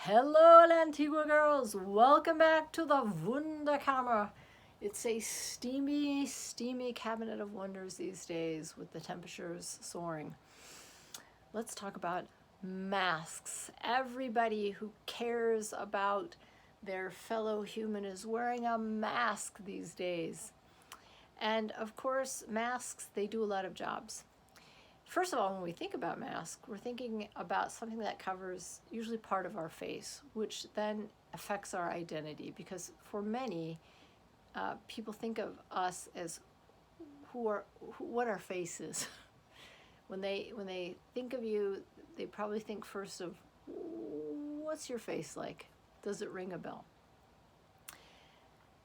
Hello, Antigua girls. Welcome back to the Wunderkammer. It's a steamy, steamy cabinet of wonders these days with the temperatures soaring. Let's talk about masks. Everybody who cares about their fellow human is wearing a mask these days. And of course, masks, they do a lot of jobs. First of all, when we think about masks, we're thinking about something that covers usually part of our face, which then affects our identity. Because for many, people think of us as what our face is. when they think of you, they probably think first of what's your face like? Does it ring a bell?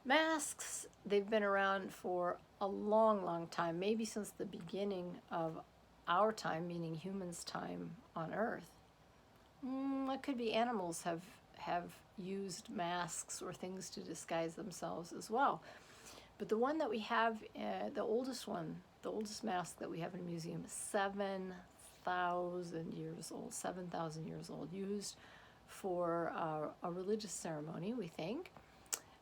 Masks, they've been around for a long, long time, maybe since the beginning of our time, meaning humans' time on Earth. It could be animals have used masks or things to disguise themselves as well. But the one that we have, the oldest mask that we have in a museum, is 7,000 years old, 7,000 years old, used for a religious ceremony, we think.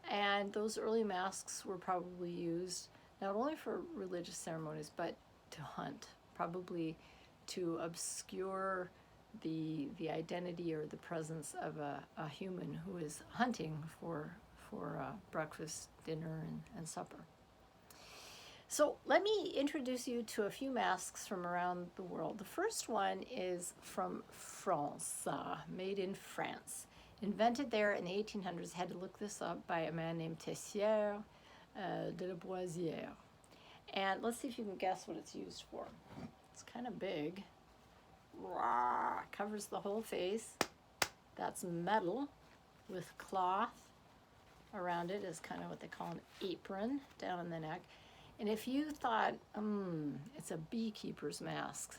And those early masks were probably used not only for religious ceremonies, but to hunt, probably to obscure the identity or the presence of a human who is hunting for breakfast, dinner, and supper. So let me introduce you to a few masks from around the world. The first one is from France, made in France. Invented there in the 1800s, had to look this up, by a man named Tessier de la Boisière. And let's see if you can guess what it's used for. It's kind of big. Covers the whole face. That's metal with cloth around it, is kind of what they call an apron down in the neck. And if you thought, it's a beekeeper's mask,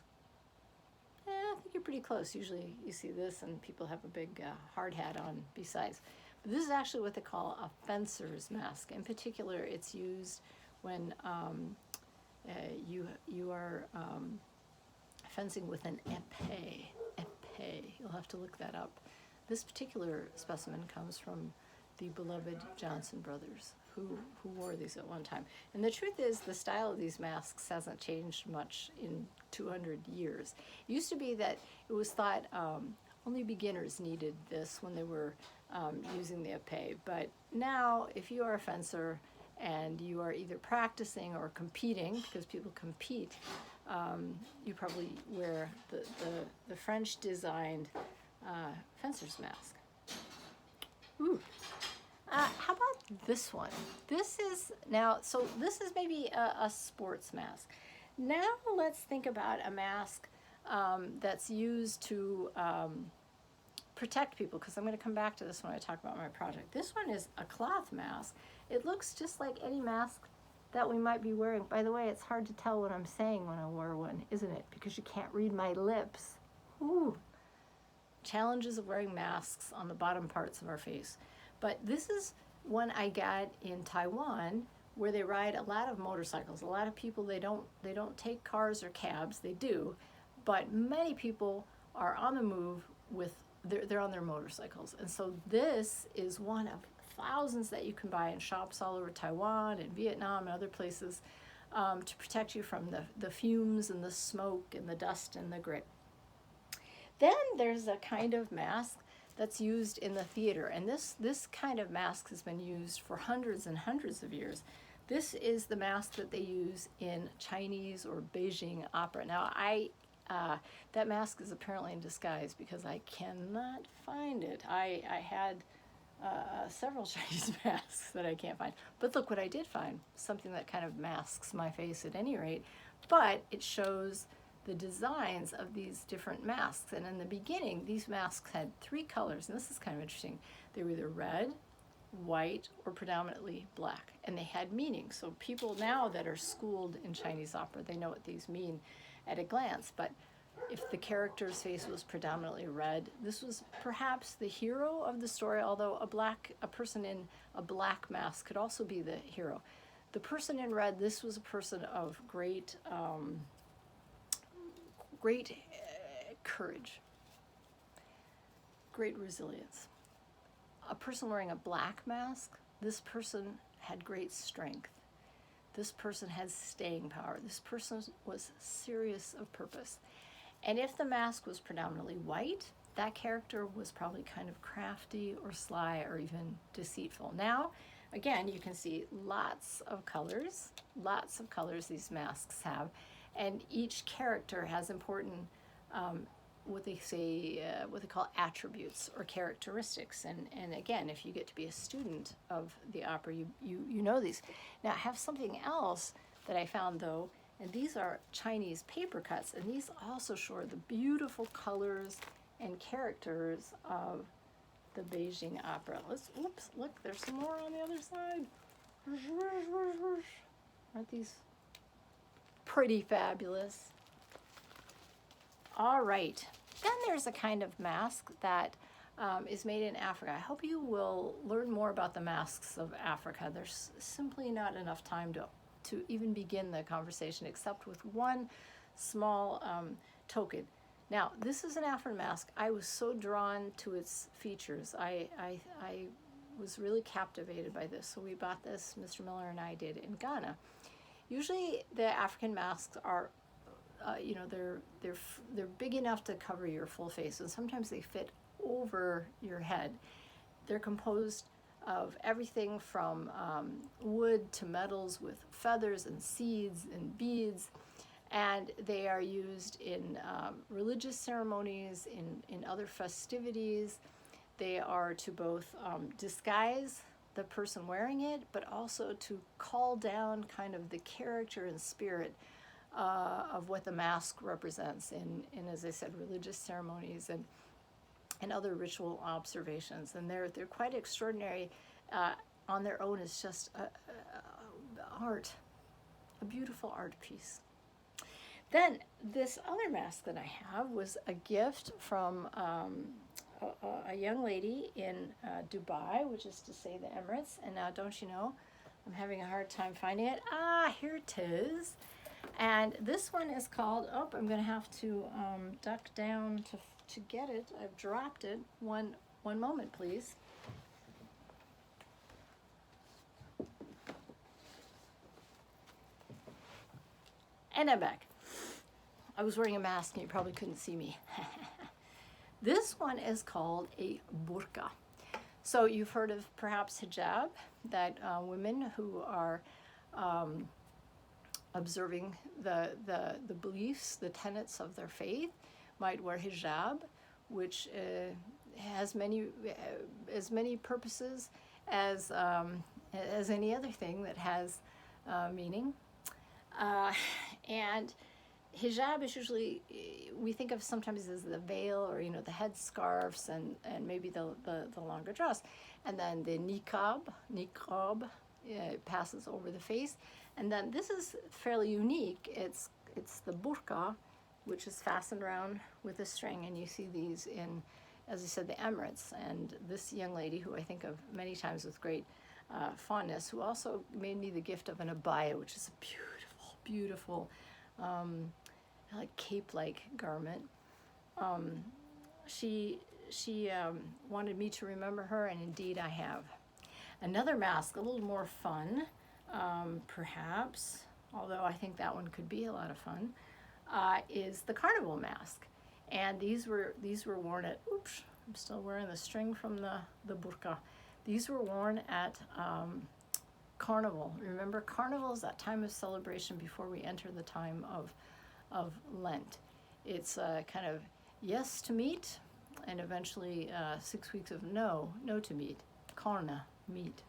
I think you're pretty close. Usually you see this and people have a big hard hat on besides. But this is actually what they call a fencer's mask. In particular, it's used when you are fencing with an épée. You'll have to look that up. This particular specimen comes from the beloved Johnson brothers, who wore these at one time. And the truth is, the style of these masks hasn't changed much in 200 years. It used to be that it was thought only beginners needed this when they were using the épée. But now, if you are a fencer and you are either practicing or competing, because people compete, you probably wear the French-designed fencer's mask. Ooh. How about this one? This is maybe a sports mask. Now let's think about a mask that's used to protect people, because I'm going to come back to this when I talk about my project. This one is a cloth mask. It looks just like any mask that we might be wearing. By the way, it's hard to tell what I'm saying when I wear one, isn't it? Because you can't read my lips. Ooh. Challenges of wearing masks on the bottom parts of our face. But this is one I got in Taiwan, where they ride a lot of motorcycles. A lot of people, they don't take cars or cabs. They do, but many people are on the move with they're on their motorcycles. And so this is one of thousands that you can buy in shops all over Taiwan and Vietnam and other places to protect you from the fumes and the smoke and the dust and the grit. Then there's a kind of mask that's used in the theater, and this kind of mask has been used for hundreds and hundreds of years. This is the mask that they use in Chinese or Beijing opera. Now, that mask is apparently in disguise because I cannot find it. I had several Chinese masks that I can't find. But look what I did find, something that kind of masks my face at any rate, but it shows the designs of these different masks. And in the beginning, these masks had 3 colors, and this is kind of interesting. They were either red, white, or predominantly black, and they had meaning. So people now that are schooled in Chinese opera, they know what these mean at a glance. But if the character's face was predominantly red, this was perhaps the hero of the story, although a person in a black mask could also be the hero. The person in red, this was a person of great courage. great resilience. A person wearing a black mask, this person had great strength. This person had staying power. This person was serious of purpose. And if the mask was predominantly white, that character was probably kind of crafty or sly or even deceitful. Now, again, you can see lots of colors these masks have, and each character has important what they call attributes or characteristics. And again, if you get to be a student of the opera, you know these. Now, I have something else that I found, though, and these are Chinese paper cuts, and these also show the beautiful colors and characters of the Beijing opera. Oops, look, there's some more on the other side. Aren't these pretty fabulous? All right, then there's a kind of mask that is made in Africa. I hope you will learn more about the masks of Africa. There's simply not enough time to even begin the conversation except with one small token. Now, this is an African mask. I was so drawn to its features. I was really captivated by this. So we bought this, Mr. Miller and I did, in Ghana. Usually the African masks are, they're big enough to cover your full face, and sometimes they fit over your head. They're composed of everything from wood to metals with feathers and seeds and beads. And they are used in religious ceremonies, in other festivities. They are to both disguise the person wearing it, but also to call down kind of the character and spirit of what the mask represents in, as I said, religious ceremonies and other ritual observations. And they're quite extraordinary on their own. It's just art, a beautiful art piece. Then this other mask that I have was a gift from a young lady in Dubai, which is to say the Emirates. And now, don't you know, I'm having a hard time finding it. Here it is. And this one is called, I'm going to have to duck down to get it. I've dropped it. One moment, please. And I'm back. I was wearing a mask and you probably couldn't see me. This one is called a burqa. So you've heard of perhaps hijab, that women who are observing the beliefs, the tenets of their faith might wear hijab, which has as many purposes as any other thing that has meaning. And hijab is usually, we think of sometimes as the veil or, the head scarves and maybe the longer dress. And then the niqab passes over the face. And then this is fairly unique. It's the burqa, which is fastened around with a string. And you see these in, as I said, the Emirates. And this young lady, who I think of many times with great fondness, who also made me the gift of an abaya, which is a beautiful like cape-like garment. She wanted me to remember her, and indeed I have. Another mask, a little more fun, perhaps, although I think that one could be a lot of fun, is the carnival mask. And these were worn at, oops, I'm still wearing the string from the burqa. These were worn at Carnival. Remember, Carnival is that time of celebration before we enter the time of Lent. It's kind of yes to meat, and eventually 6 weeks of no to meat. Carna, meat.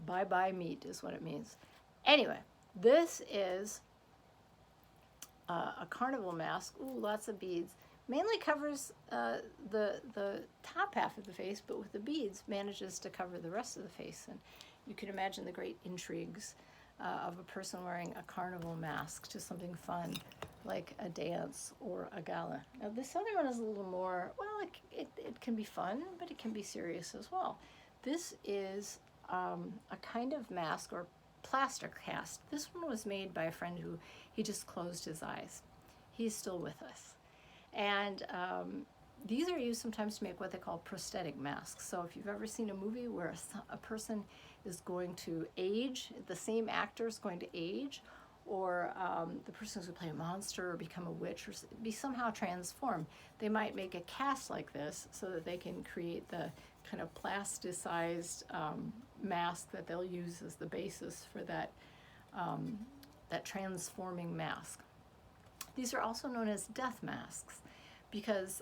Bye meat is what it means. Anyway, this is a carnival mask. Ooh, lots of beads. Mainly covers the top half of the face, but with the beads manages to cover the rest of the face. And you can imagine the great intrigues of a person wearing a carnival mask to something fun like a dance or a gala. Now this other one is a little more, well, it can be fun, but it can be serious as well. This is a kind of mask or plaster cast. This one was made by a friend who he just closed his eyes. He's still with us. And These are used sometimes to make what they call prosthetic masks. So if you've ever seen a movie where a person is going to age, the same actor is going to age, or the person who's going to play a monster or become a witch or be somehow transformed, they might make a cast like this so that they can create the kind of plasticized mask that they'll use as the basis for that, that transforming mask. These are also known as death masks because,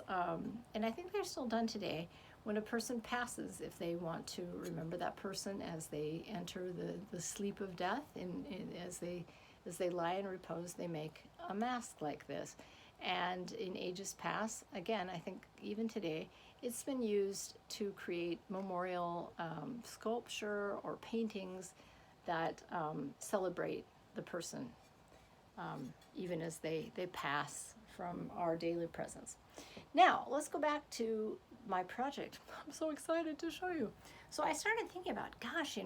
and I think they're still done today, when a person passes, if they want to remember that person as they enter the sleep of death, and as they lie in repose, they make a mask like this. And in ages past, again, I think even today, it's been used to create memorial sculpture or paintings that celebrate the person, even as they pass from our daily presence. Now, let's go back to my project. I'm so excited to show you. So I started thinking about, gosh,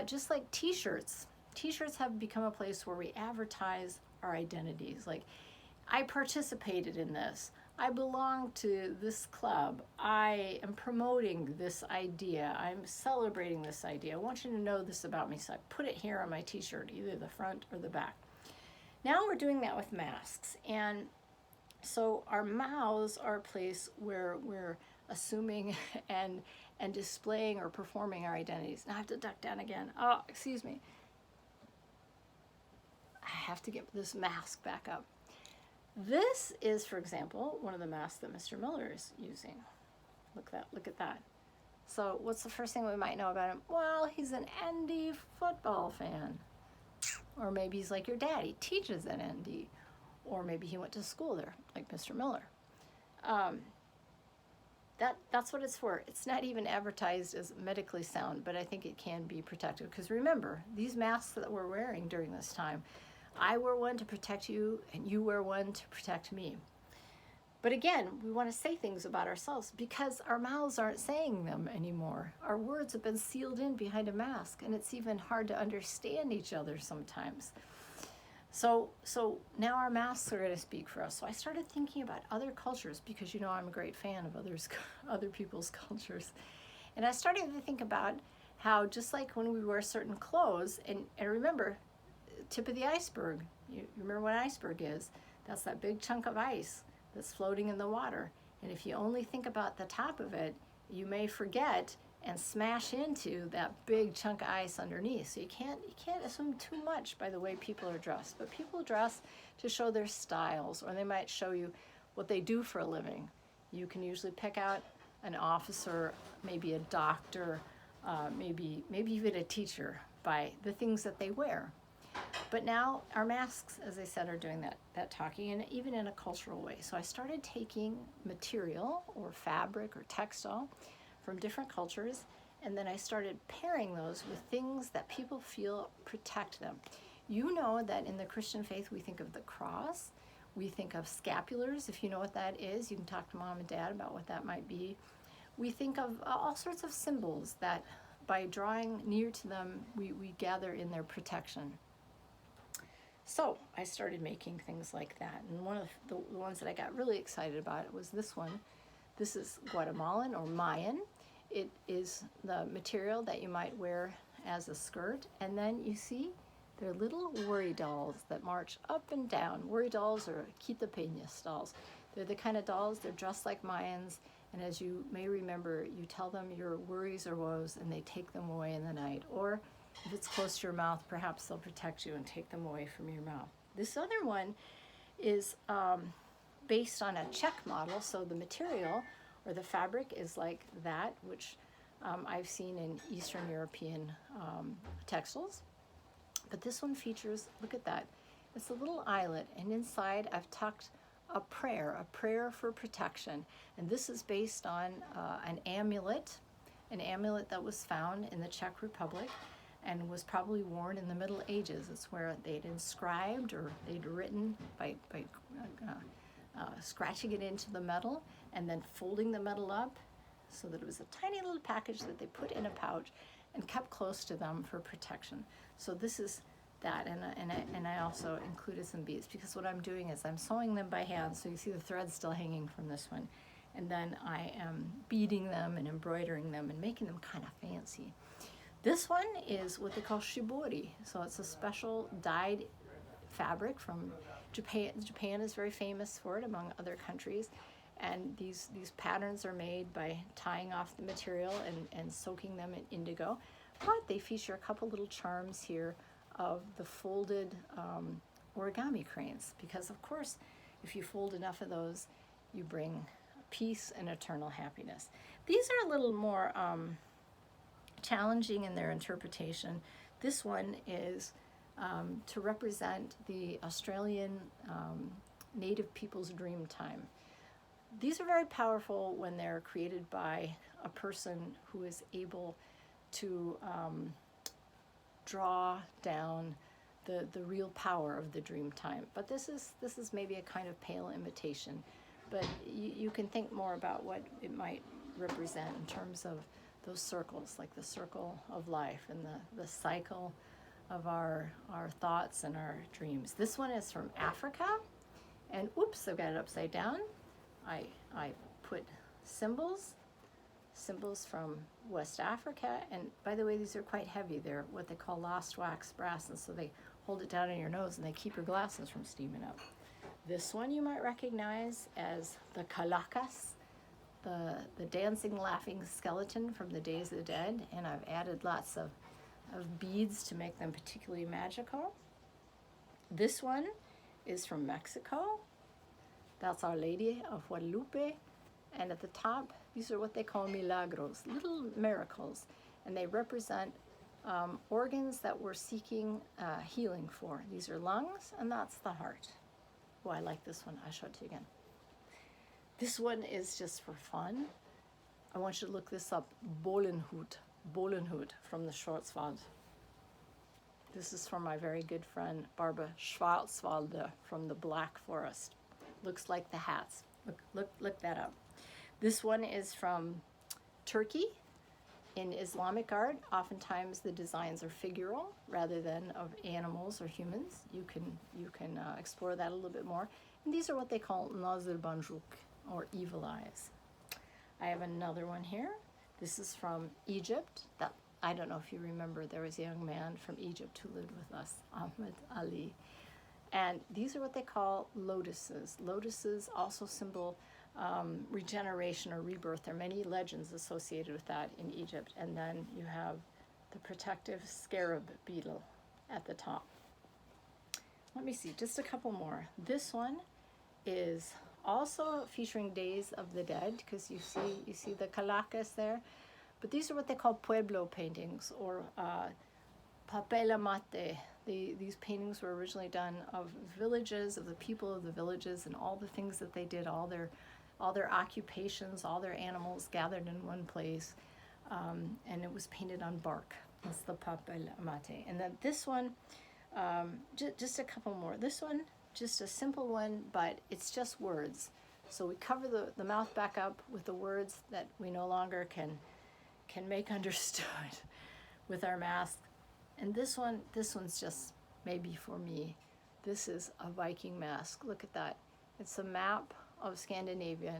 just like t-shirts have become a place where we advertise our identities. Like, I participated in this. I belong to this club. I am promoting this idea. I'm celebrating this idea. I want you to know this about me. So I put it here on my t-shirt, either the front or the back. Now we're doing that with masks. And so our mouths are a place where we're assuming and displaying or performing our identities. Now I have to duck down again. Oh, excuse me. I have to get this mask back up. This is, for example, one of the masks that Mr. Miller is using. Look at that. So what's the first thing we might know about him? Well, he's an ND football fan. Or maybe he's like your dad. He teaches at ND. Or maybe he went to school there, like Mr. Miller. That's what it's for. It's not even advertised as medically sound, but I think it can be protective. Because remember, these masks that we're wearing during this time, I wear one to protect you, and you wear one to protect me. But again, we want to say things about ourselves because our mouths aren't saying them anymore. Our words have been sealed in behind a mask, and it's even hard to understand each other sometimes. So now our masks are going to speak for us. So I started thinking about other cultures because I'm a great fan of other people's cultures. And I started to think about how just like when we wear certain clothes, and remember, tip of the iceberg, you remember what an iceberg is? That's that big chunk of ice that's floating in the water. And if you only think about the top of it, you may forget and smash into that big chunk of ice underneath. So you can't assume too much by the way people are dressed. But people dress to show their styles, or they might show you what they do for a living. You can usually pick out an officer, maybe a doctor, maybe even a teacher by the things that they wear. But now our masks, as I said, are doing that talking, and even in a cultural way. So I started taking material or fabric or textile from different cultures, and then I started pairing those with things that people feel protect them. You know that in the Christian faith we think of the cross, we think of scapulars. If you know what that is, you can talk to mom and dad about what that might be. We think of all sorts of symbols that by drawing near to them, we gather in their protection. So I started making things like that. And one of the ones that I got really excited about was this one. This is Guatemalan or Mayan. It is the material that you might wear as a skirt. And then you see they're little worry dolls that march up and down. Worry dolls or quita peñas dolls. They're the kind of dolls, they're dressed like Mayans. And as you may remember, you tell them your worries or woes and they take them away in the night. Or if it's close to your mouth, perhaps they'll protect you and take them away from your mouth. This other one is based on a Czech model, so the material or the fabric is like that, which I've seen in Eastern European textiles. But this one features, look at that, it's a little eyelet, and inside I've tucked a prayer for protection. And this is based on an amulet that was found in the Czech Republic and was probably worn in the Middle Ages. It's where they'd inscribed or they'd written by scratching it into the metal and then folding the metal up so that it was a tiny little package that they put in a pouch and kept close to them for protection. So this is that, and I also included some beads because what I'm doing is I'm sewing them by hand, so you see the thread still hanging from this one, and then I am beading them and embroidering them and making them kind of fancy. This one is what they call shibori. So it's a special dyed fabric from Japan. Japan is very famous for it among other countries. And these patterns are made by tying off the material and soaking them in indigo. But they feature a couple little charms here of the folded origami cranes. Because of course, if you fold enough of those, you bring peace and eternal happiness. These are a little more challenging in their interpretation. This one is to represent the Australian native people's dream time. These are very powerful when they're created by a person who is able to draw down the real power of the dream time. But this is maybe a kind of pale imitation. But you can think more about what it might represent in terms of those circles, like the circle of life and the cycle of our thoughts and our dreams. This one is from Africa, and oops, I've got it upside down. I put symbols from West Africa, and by the way, these are quite heavy. They're what they call lost wax brass, and so they hold it down in your nose and they keep your glasses from steaming up. This one you might recognize as the kalakas, the dancing, laughing skeleton from the Days of the Dead, and I've added lots of beads to make them particularly magical. This one is from Mexico. That's Our Lady of Guadalupe. And at the top, these are what they call milagros, little miracles. And they represent organs that we're seeking healing for. These are lungs, and that's the heart. Oh, I like this one. I'll show it to you again. This one is just for fun. I want you to look this up. Bolenhut from the Schwarzwald. This is from my very good friend Barbara Schwarzwalder from the Black Forest. Looks like the hats. Look that up. This one is from Turkey. In Islamic art, oftentimes the designs are figural rather than of animals or humans. You can explore that a little bit more. And these are what they call nazır banjuk, or evil eyes. I have another one here. This is from Egypt. I don't know if you remember, there was a young man from Egypt who lived with us, Ahmed Ali. And these are what they call lotuses. Lotuses also symbol regeneration or rebirth. There are many legends associated with that in Egypt. And then you have the protective scarab beetle at the top. Let me see, just a couple more. This one is also featuring Days of the Dead, because you see the calacas there. But these are what they call pueblo paintings, or papel mate. These paintings were originally done of villages, of the people of the villages, and all the things that they did, all their occupations, all their animals gathered in one place, and it was painted on bark. That's the papel mate. And then this one, just a couple more. This one, just a simple one, but it's just words. So we cover the mouth back up with the words that we no longer can make understood with our mask. And this one's just maybe for me. This is a Viking mask. Look at that. It's a map of Scandinavia,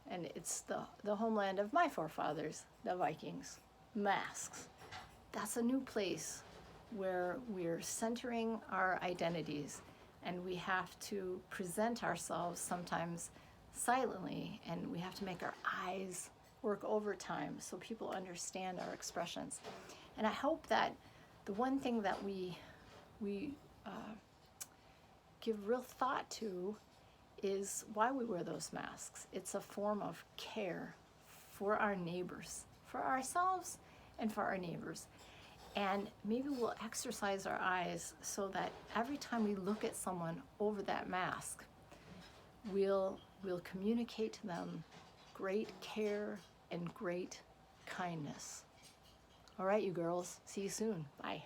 and it's the homeland of my forefathers, the Vikings. Masks. That's a new place where we're centering our identities, and we have to present ourselves sometimes silently, and we have to make our eyes work overtime so people understand our expressions. And I hope that the one thing that we give real thought to is why we wear those masks. It's a form of care for our neighbors, for ourselves and for our neighbors. And maybe we'll exercise our eyes so that every time we look at someone over that mask, we'll communicate to them great care and great kindness. All right, you girls, see you soon. Bye.